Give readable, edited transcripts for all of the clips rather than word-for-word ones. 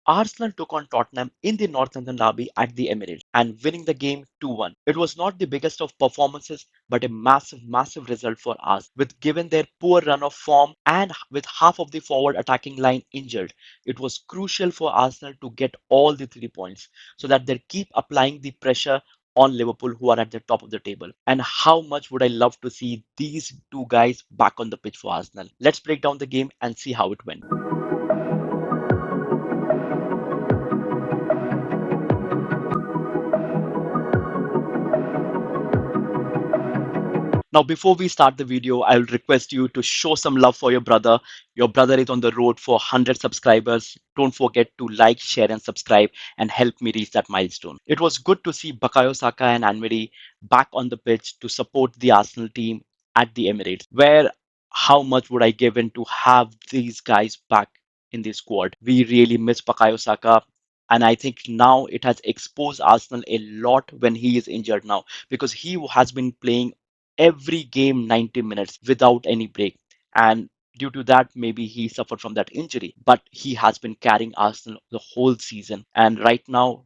Arsenal took on Tottenham in the North London derby at the Emirates and winning the game 2-1. It was not the biggest of performances, but a massive result for us. With given their poor run of form and with half of the forward attacking line injured, it was crucial for Arsenal to get all the 3 points so that they keep applying the pressure on Liverpool, who are at the top of the table. And how much would I love to see these two guys back on the pitch for Arsenal? Let's break down the game and see how it went. Now, before we start the video, I will request you to show some love for your brother. Your brother is on the road for 100 subscribers. Don't forget to like, share, and subscribe and help me reach that milestone. It was good to see Bukayo Saka and Anvedi back on the pitch to support the Arsenal team at the Emirates, where how much would I give in to have these guys back in the squad? We really miss Bukayo Saka. And I think now it has exposed Arsenal a lot when he is injured now because he has been playing every game 90 minutes without any break. And due to that, maybe he suffered from that injury. But he has been carrying Arsenal the whole season. And right now,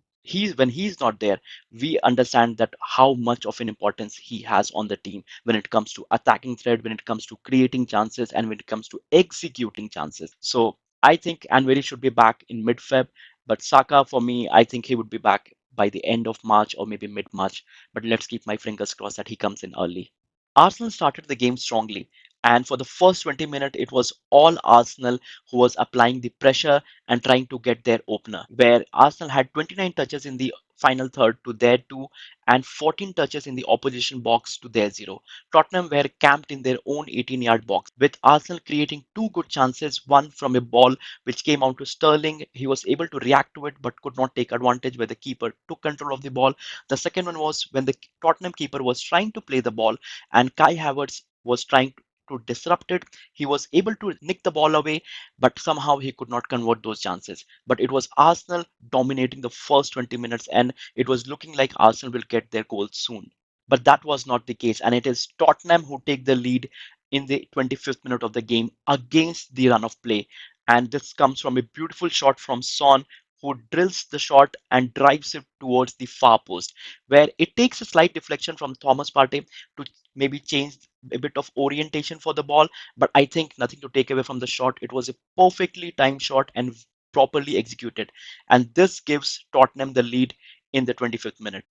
when he's not there, we understand that how much of an importance he has on the team when it comes to attacking threat, when it comes to creating chances, and when it comes to executing chances. So I think Anveri should be back in mid-Feb. But Saka, for me, I think he would be back by the end of March or maybe mid-March. But let's keep my fingers crossed that he comes in early. Arsenal started the game strongly, and for the first 20 minutes, it was all Arsenal who was applying the pressure and trying to get their opener. Where Arsenal had 29 touches in the final third to their 2 and 14 touches in the opposition box to their 0. Tottenham were camped in their own 18-yard box, with Arsenal creating two good chances, one from a ball which came out to Sterling. He was able to react to it but could not take advantage where the keeper took control of the ball. The second one was when the Tottenham keeper was trying to play the ball and Kai Havertz was trying to disrupt it. He was able to nick the ball away, but somehow he could not convert those chances. But it was Arsenal dominating the first 20 minutes, and it was looking like Arsenal will get their goal soon. But that was not the case, and it is Tottenham who take the lead in the 25th minute of the game against the run of play. And this comes from a beautiful shot from Son, who drills the shot and drives it towards the far post, where it takes a slight deflection from Thomas Partey to maybe change a bit of orientation for the ball. But I think nothing to take away from the shot. It was a perfectly timed shot and properly executed. And this gives Tottenham the lead in the 25th minute.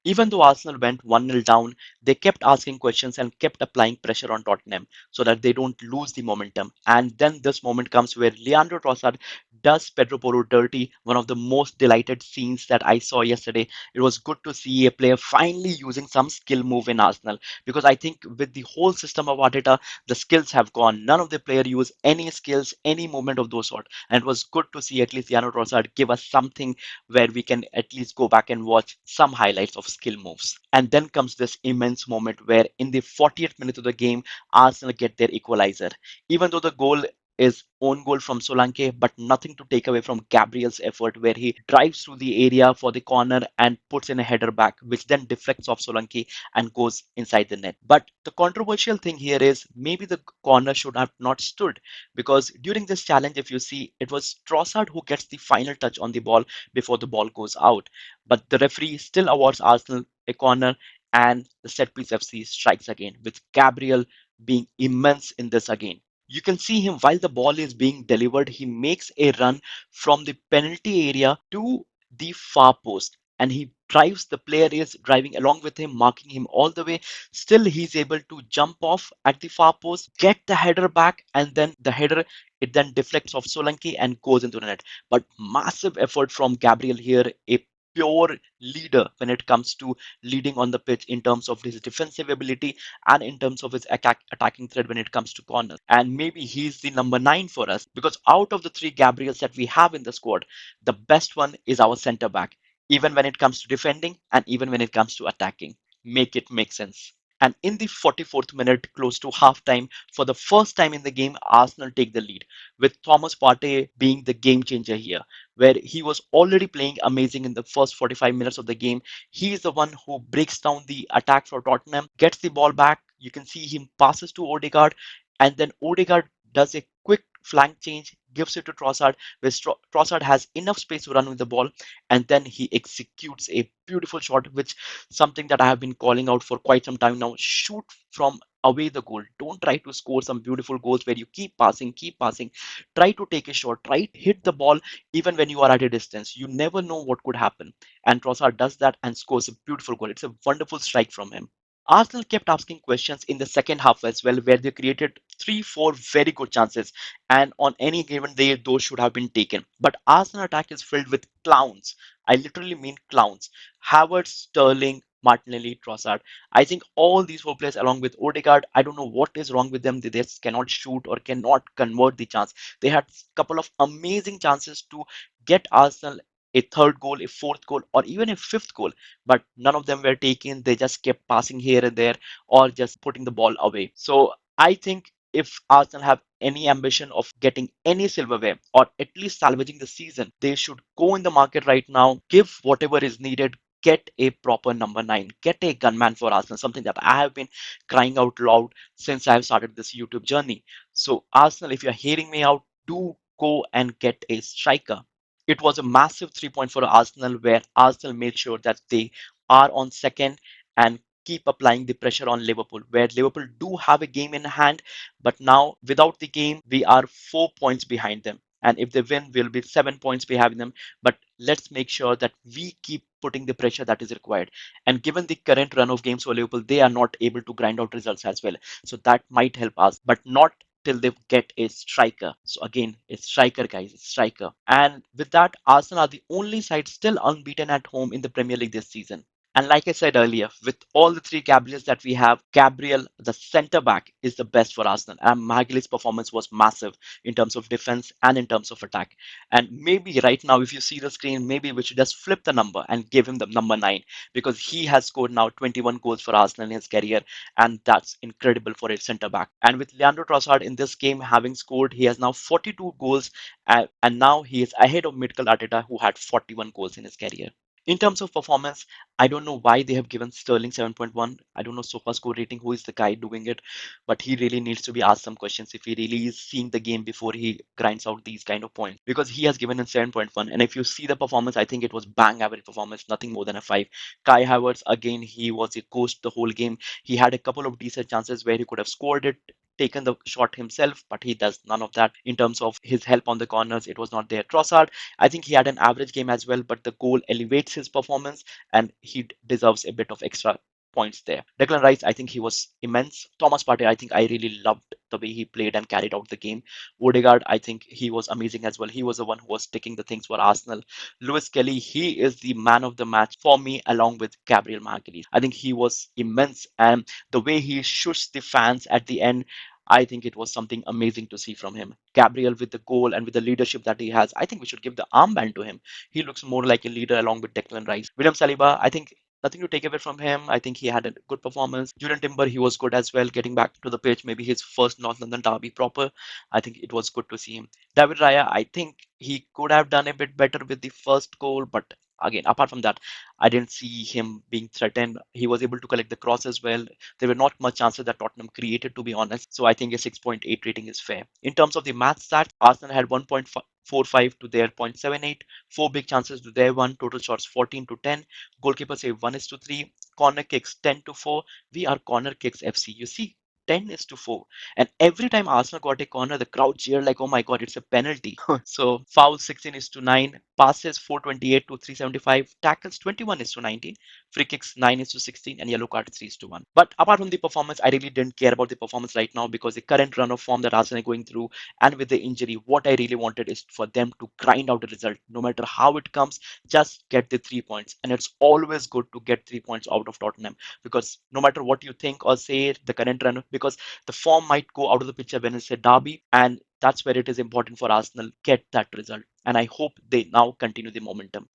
Even though Arsenal went 1-0 down, they kept asking questions and kept applying pressure on Tottenham so that they don't lose the momentum. And then this moment comes where Leandro Trossard does Pedro Porro dirty, one of the most delighted scenes that I saw yesterday. It was good to see a player finally using some skill move in Arsenal because I think with the whole system of Arteta, the skills have gone. None of the player use any skills, any movement of those sort. And it was good to see at least Leandro Trossard give us something where we can at least go back and watch some highlights of skill moves. And then comes this immense moment where in the 40th minute of the game, Arsenal get their equalizer. Even though the goal is own goal from Solanke, but nothing to take away from Gabriel's effort where he drives through the area for the corner and puts in a header back, which then deflects off Solanke and goes inside the net. But the controversial thing here is maybe the corner should have not stood because during this challenge, if you see, it was Trossard who gets the final touch on the ball before the ball goes out. But the referee still awards Arsenal a corner and the set piece FC strikes again, with Gabriel being immense in this again. You can see him while the ball is being delivered, he makes a run from the penalty area to the far post and he drives. The player is driving along with him, marking him all the way. Still, he's able to jump off at the far post, get the header back, and then the header it then deflects off Solanke and goes into the net. But massive effort from Gabriel here, a pure leader when it comes to leading on the pitch in terms of his defensive ability and in terms of his attacking threat when it comes to corners. And maybe he's the number 9 for us because out of the 3 Gabriels that we have in the squad, the best one is our center back, even when it comes to defending and even when it comes to attacking. Make it make sense. And in the 44th minute, close to halftime, for the first time in the game, Arsenal take the lead, with Thomas Partey being the game changer here, where he was already playing amazing in the first 45 minutes of the game. He is the one who breaks down the attack for Tottenham, gets the ball back. You can see him passes to Odegaard, and then Odegaard does a quick flank change, gives it to Trossard, where Trossard has enough space to run with the ball, and then he executes a beautiful shot, which something that I have been calling out for quite some time now. Shoot from away the goal. Don't try to score some beautiful goals where you keep passing, keep passing. Try to take a shot, try to hit the ball even when you are at a distance. You never know what could happen. And Trossard does that and scores a beautiful goal. It's a wonderful strike from him. Arsenal kept asking questions in the second half as well, where they created 3, 4 very good chances, and on any given day, those should have been taken. But Arsenal attack is filled with clowns. I literally mean clowns. Havertz, Sterling, Martinelli, Trossard. I think all these four players, along with Odegaard, I don't know what is wrong with them. They just cannot shoot or cannot convert the chance. They had a couple of amazing chances to get Arsenal a third goal, a fourth goal, or even a fifth goal, but none of them were taken. They just kept passing here and there or just putting the ball away. So I think if Arsenal have any ambition of getting any silverware or at least salvaging the season, they should go in the market right now, give whatever is needed, get a proper number 9, get a gunman for Arsenal, something that I have been crying out loud since I have started this YouTube journey. So Arsenal, if you're hearing me out, do go and get a striker. It was a massive 3 point for Arsenal, where Arsenal made sure that they are on second and keep applying the pressure on Liverpool, where Liverpool do have a game in hand, but now without the game, we are 4 points behind them. And if they win, we'll be 7 points behind them. But let's make sure that we keep putting the pressure that is required. And given the current run of games for Liverpool, they are not able to grind out results as well. So that might help us, but not till they get a striker. So again, a striker, guys, a striker. And with that, Arsenal are the only side still unbeaten at home in the Premier League this season. And like I said earlier, with all the three Gabriels that we have, Gabriel, the centre back, is the best for Arsenal. And Magalhães' performance was massive in terms of defense and in terms of attack. And maybe right now, if you see the screen, maybe we should just flip the number and give him the number 9, because he has scored now 21 goals for Arsenal in his career, and that's incredible for a centre back. And with Leandro Trossard in this game having scored, he has now 42 goals, and now he is ahead of Mikel Arteta, who had 41 goals in his career. In terms of performance, I don't know why they have given Sterling 7.1. I don't know SofaScore rating, who is the guy doing it, but he really needs to be asked some questions if he really is seeing the game before he grinds out these kind of points, because he has given him 7.1. And if you see the performance, I think it was bang average performance, nothing more than a 5. Kai Havertz, again, he was a ghost the whole game. He had a couple of decent chances where he could have scored it, taken the shot himself, but he does none of that. In terms of his help on the corners, it was not there. Trossard, I think he had an average game as well, but the goal elevates his performance and he deserves a bit of extra points there. Declan Rice, I think he was immense. Thomas Partey, I think I really loved the way he played and carried out the game. Odegaard, I think he was amazing as well. He was the one who was taking the things for Arsenal. Lewis Kelly, he is the man of the match for me, along with Gabriel Magalhães. I think he was immense, and the way he shushed the fans at the end, I think it was something amazing to see from him. Gabriel, with the goal and with the leadership that he has, I think we should give the armband to him. He looks more like a leader along with Declan Rice. William Saliba, I think nothing to take away from him. I think he had a good performance. Julian Timber, he was good as well, getting back to the pitch. Maybe his first North London derby proper. I think it was good to see him. David Raya, I think he could have done a bit better with the first goal, but again, apart from that, I didn't see him being threatened. He was able to collect the cross as well. There were not much chances that Tottenham created, to be honest. So I think a 6.8 rating is fair. In terms of the match stats, Arsenal had 1.45 to their 0.78, 4 big chances to their 1, total shots 14 to 10, goalkeeper save 1 is to 3, corner kicks 10 to 4. We are corner kicks FC. You see, 10 is to 4. And every time Arsenal got a corner, the crowd cheered like, oh my God, it's a penalty. So fouls 16 is to 9, passes 428 to 375, tackles 21 is to 19, free kicks 9 is to 16, and yellow cards 3 is to 1. But apart from the performance, I really didn't care about the performance right now, because the current run of form that Arsenal are going through, and with the injury, what I really wanted is for them to grind out a result. No matter how it comes, just get the 3 points. And it's always good to get 3 points out of Tottenham, because no matter what you think or say, the current run, because the form might go out of the picture when it's a derby, and that's where it is important for Arsenal get that result. And I hope they now continue the momentum.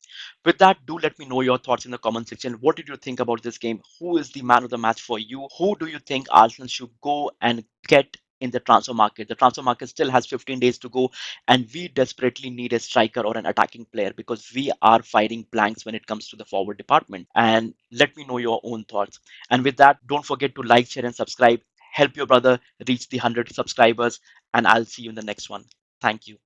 With that, do let me know your thoughts in the comment section. What did you think about this game? Who is the man of the match for you? Who do you think Arsenal should go and get in the transfer market? The transfer market still has 15 days to go, and we desperately need a striker or an attacking player, because we are firing blanks when it comes to the forward department. And let me know your own thoughts. And with that, don't forget to like, share, and subscribe. Help your brother reach the 100 subscribers, and I'll see you in the next one. Thank you.